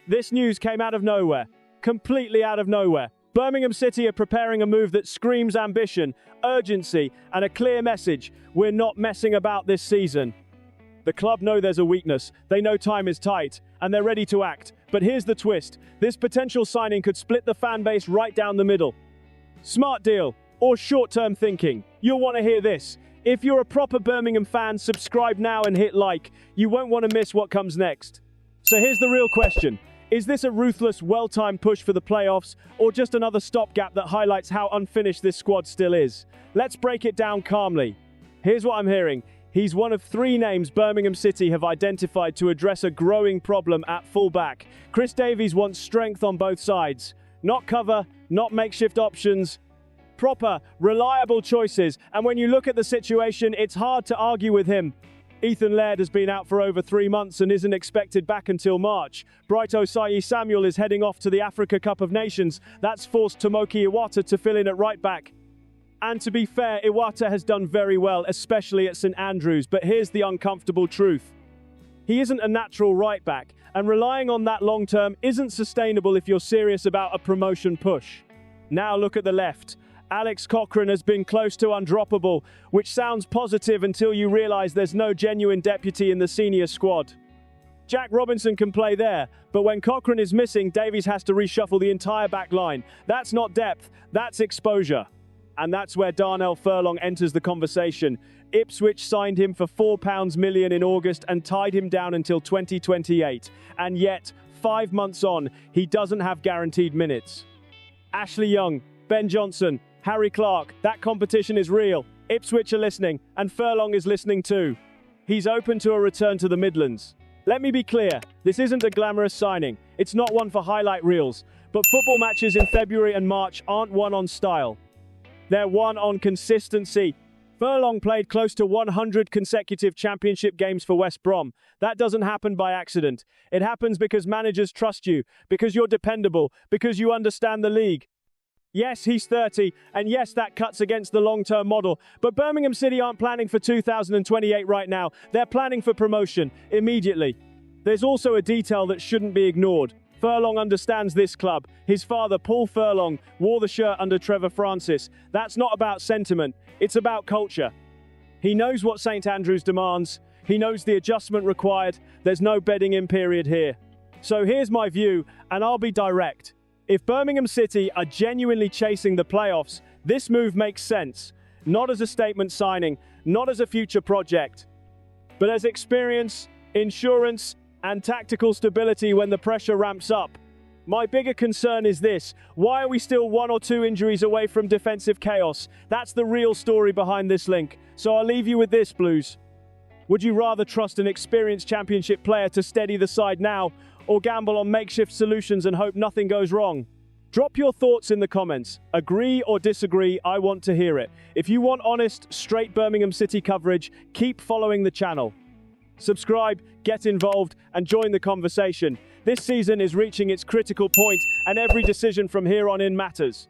This news came out of nowhere, completely out of nowhere. Birmingham City are preparing a move that screams ambition, urgency, and a clear message: we're not messing about this season. The club know there's a weakness, they know time is tight, and they're ready to act. But here's the twist: this potential signing could split the fan base right down the middle. Smart deal, or short-term thinking? You'll want to hear this. If you're a proper Birmingham fan, subscribe now and hit like. You won't want to miss what comes next. So here's the real question. Is this a ruthless, well-timed push for the playoffs, or just another stopgap that highlights how unfinished this squad still is? Let's break it down calmly. Here's what I'm hearing. He's one of 3 names Birmingham City have identified to address a growing problem at fullback. Chris Davies wants strength on both sides. Not cover, not makeshift options. Proper, reliable choices. And when you look at the situation, it's hard to argue with him. Ethan Laird has been out for over 3 months and isn't expected back until March. Bright Osayi Samuel is heading off to the Africa Cup of Nations. That's forced Tomoki Iwata to fill in at right back. And to be fair, Iwata has done very well, especially at St Andrews, but here's the uncomfortable truth. He isn't a natural right back, and relying on that long term isn't sustainable if you're serious about a promotion push. Now look at the left. Alex Cochrane has been close to undroppable, which sounds positive until you realise there's no genuine deputy in the senior squad. Jack Robinson can play there, but when Cochrane is missing, Davies has to reshuffle the entire back line. That's not depth, that's exposure. And that's where Darnell Furlong enters the conversation. Ipswich signed him for £4 million in August and tied him down until 2028. And yet, 5 months on, he doesn't have guaranteed minutes. Ashley Young, Ben Johnson, Harry Clark, that competition is real. Ipswich are listening, and Furlong is listening too. He's open to a return to the Midlands. Let me be clear, this isn't a glamorous signing. It's not one for highlight reels. But football matches in February and March aren't won on style. They're won on consistency. Furlong played close to 100 consecutive championship games for West Brom. That doesn't happen by accident. It happens because managers trust you, because you're dependable, because you understand the league. Yes, he's 30, and yes, that cuts against the long-term model. But Birmingham City aren't planning for 2028 right now. They're planning for promotion, immediately. There's also a detail that shouldn't be ignored. Furlong understands this club. His father, Paul Furlong, wore the shirt under Trevor Francis. That's not about sentiment, it's about culture. He knows what St Andrews demands. He knows the adjustment required. There's no bedding-in period here. So here's my view, and I'll be direct. If Birmingham City are genuinely chasing the playoffs, this move makes sense. Not as a statement signing, not as a future project, but as experience, insurance, and tactical stability when the pressure ramps up. My bigger concern is this: why are we still 1 or 2 injuries away from defensive chaos? That's the real story behind this link. So I'll leave you with this, Blues. Would you rather trust an experienced championship player to steady the side now, or gamble on makeshift solutions and hope nothing goes wrong? Drop your thoughts in the comments. Agree or disagree, I want to hear it. If you want honest, straight Birmingham City coverage, keep following the channel. Subscribe, get involved, and join the conversation. This season is reaching its critical point, and every decision from here on in matters.